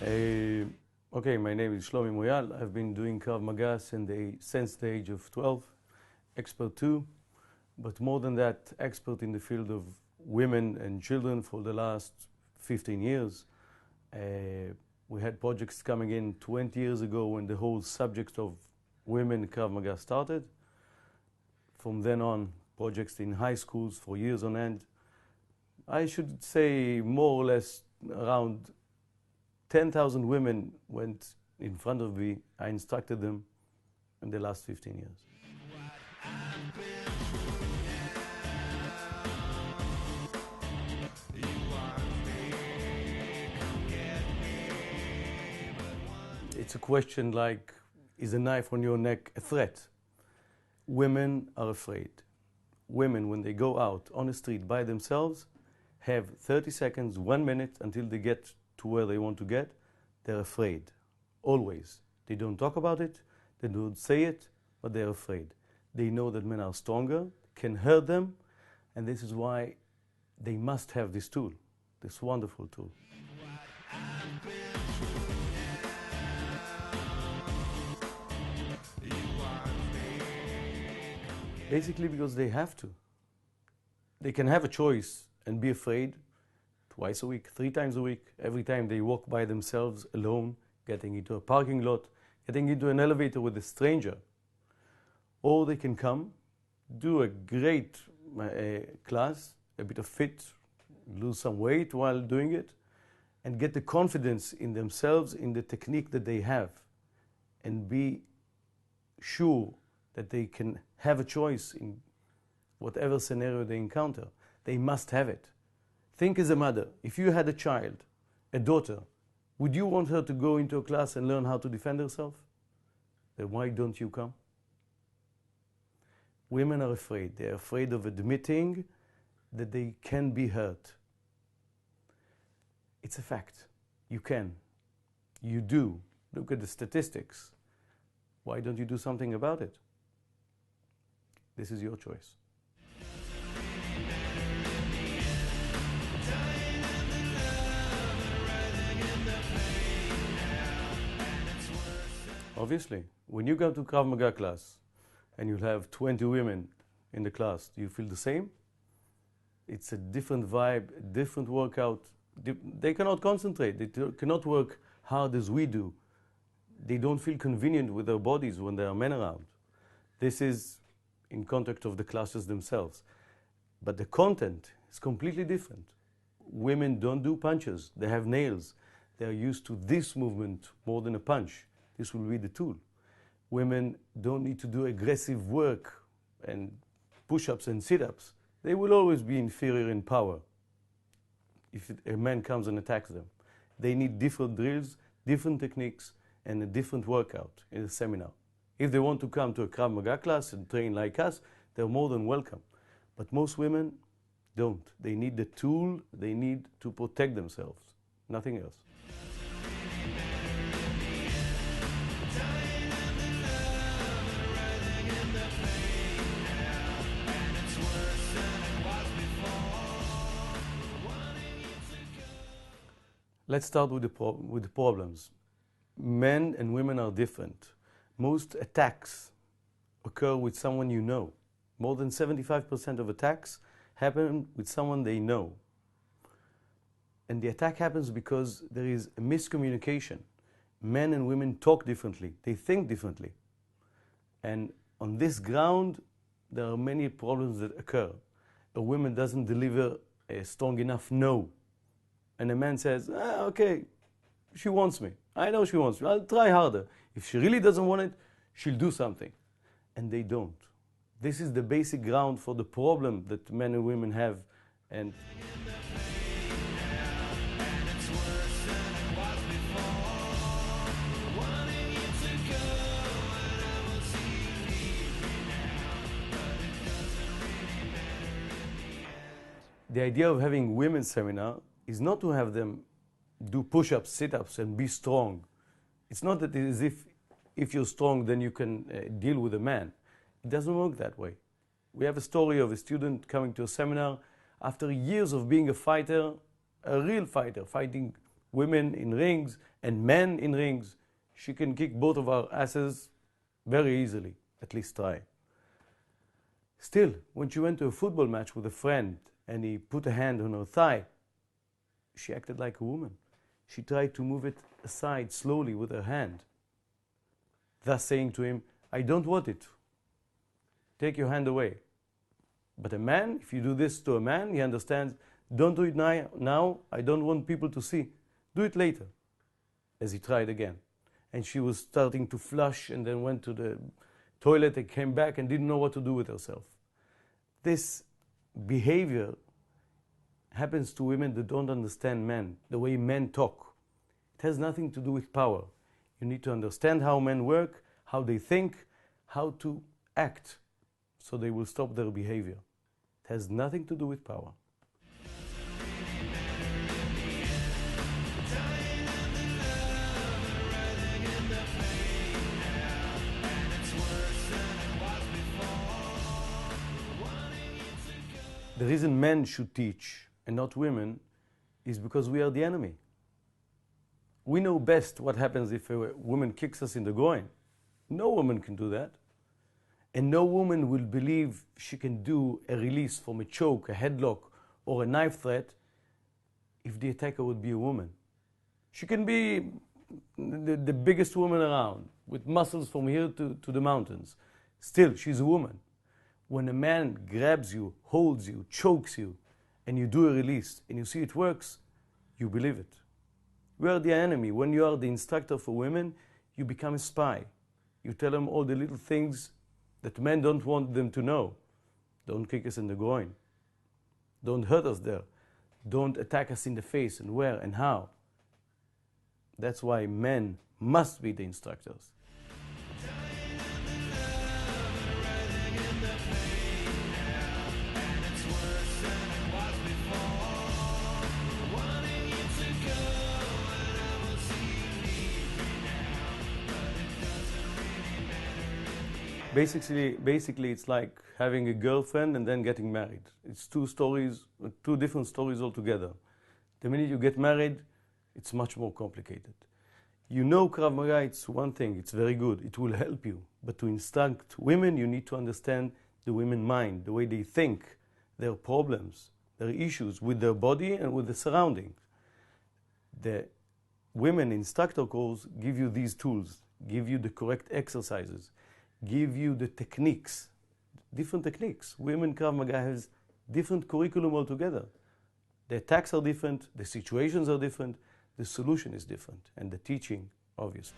Okay, my name is Shlomi Moyal. I've been doing Krav Maga since the age of 12, expert 2, but more than that, expert in the field of women and children for the last 15 years. We had projects coming in 20 years ago when the whole subject of women Krav Maga started. From then on, projects in high schools for years on end. I should say more or less around 10,000 women went in front of me. I instructed them in the last 15 years. It's a question like, is a knife on your neck a threat? Women are afraid. Women, when they go out on the street by themselves, have 30 seconds, 1 minute until they get to where they want to get. They're afraid, always. They don't talk about it, they don't say it, but they're afraid. They know that men are stronger, can hurt them, and this is why they must have this tool, this wonderful tool. Basically because they have to. They can have a choice and be afraid twice a week, 3 times a week, every time they walk by themselves alone, getting into a parking lot, getting into an elevator with a stranger. Or they can come, do a great class, a bit of fit, lose some weight while doing it, and get the confidence in themselves, in the technique that they have, and be sure that they can have a choice in whatever scenario they encounter. They must have it. Think as a mother, if you had a child, a daughter, would you want her to go into a class and learn how to defend herself? Then why don't you come? Women are afraid. They're afraid of admitting that they can be hurt. It's a fact. You can. You do. Look at the statistics. Why don't you do something about it? This is your choice. Obviously, when you go to Krav Maga class and you'll have 20 women in the class, do you feel the same? It's a different vibe, a different workout. They cannot concentrate. They cannot work hard as we do. They don't feel convenient with their bodies when there are men around. This is in context of the classes themselves. But the content is completely different. Women don't do punches. They have nails. They are used to this movement more than a punch. This will be the tool. Women don't need to do aggressive work and push-ups and sit-ups. They will always be inferior in power if a man comes and attacks them. They need different drills, different techniques, and a different workout in a seminar. If they want to come to a Krav Maga class and train like us, they're more than welcome. But most women don't. They need the tool, they need to protect themselves, nothing else. Let's start with the problems. Men and women are different. Most attacks occur with someone you know. More than 75% of attacks happen with someone they know. And the attack happens because there is a miscommunication. Men and women talk differently. They think differently. And on this ground, there are many problems that occur. A woman doesn't deliver a strong enough no. And a man says, okay, she wants me. I know she wants me. I'll try harder. If she really doesn't want it, she'll do something. And they don't. This is the basic ground for the problem that men and women have. And the idea of having women's seminar is not to have them do push-ups, sit-ups, and be strong. It's not that it is if you're strong, then you can deal with a man. It doesn't work that way. We have a story of a student coming to a seminar after years of being a fighter, a real fighter, fighting women in rings and men in rings. She can kick both of our asses very easily, at least try. Still, when she went to a football match with a friend and he put a hand on her thigh, she acted like a woman. She tried to move it aside slowly with her hand, thus saying to him, I don't want it. Take your hand away. But a man, if you do this to a man, he understands, don't do it now, I don't want people to see. Do it later. As he tried again. And she was starting to flush and then went to the toilet and came back and didn't know what to do with herself. This behavior happens to women that don't understand men, the way men talk. It has nothing to do with power. You need to understand how men work, how they think, how to act, so they will stop their behavior. It has nothing to do with power. The reason men should teach and not women is because we are the enemy. We know best what happens if a woman kicks us in the groin. No woman can do that. And no woman will believe she can do a release from a choke, a headlock, or a knife threat if the attacker would be a woman. She can be the biggest woman around, with muscles from here to the mountains. Still, she's a woman. When a man grabs you, holds you, chokes you, and you do a release, and you see it works, you believe it. We are the enemy. When you are the instructor for women, you become a spy. You tell them all the little things that men don't want them to know. Don't kick us in the groin. Don't hurt us there. Don't attack us in the face and where and how. That's why men must be the instructors. Basically, it's like having a girlfriend and then getting married. It's two different stories altogether. The minute you get married, it's much more complicated. You know Krav Maga, it's one thing, it's very good, it will help you. But to instruct women, you need to understand the women's mind, the way they think, their problems, their issues with their body and with the surroundings. The women instructor course give you these tools, give you the correct exercises, give you the techniques, different techniques. Women Krav Maga has different curriculum altogether. The attacks are different, the situations are different, the solution is different, and the teaching, obviously.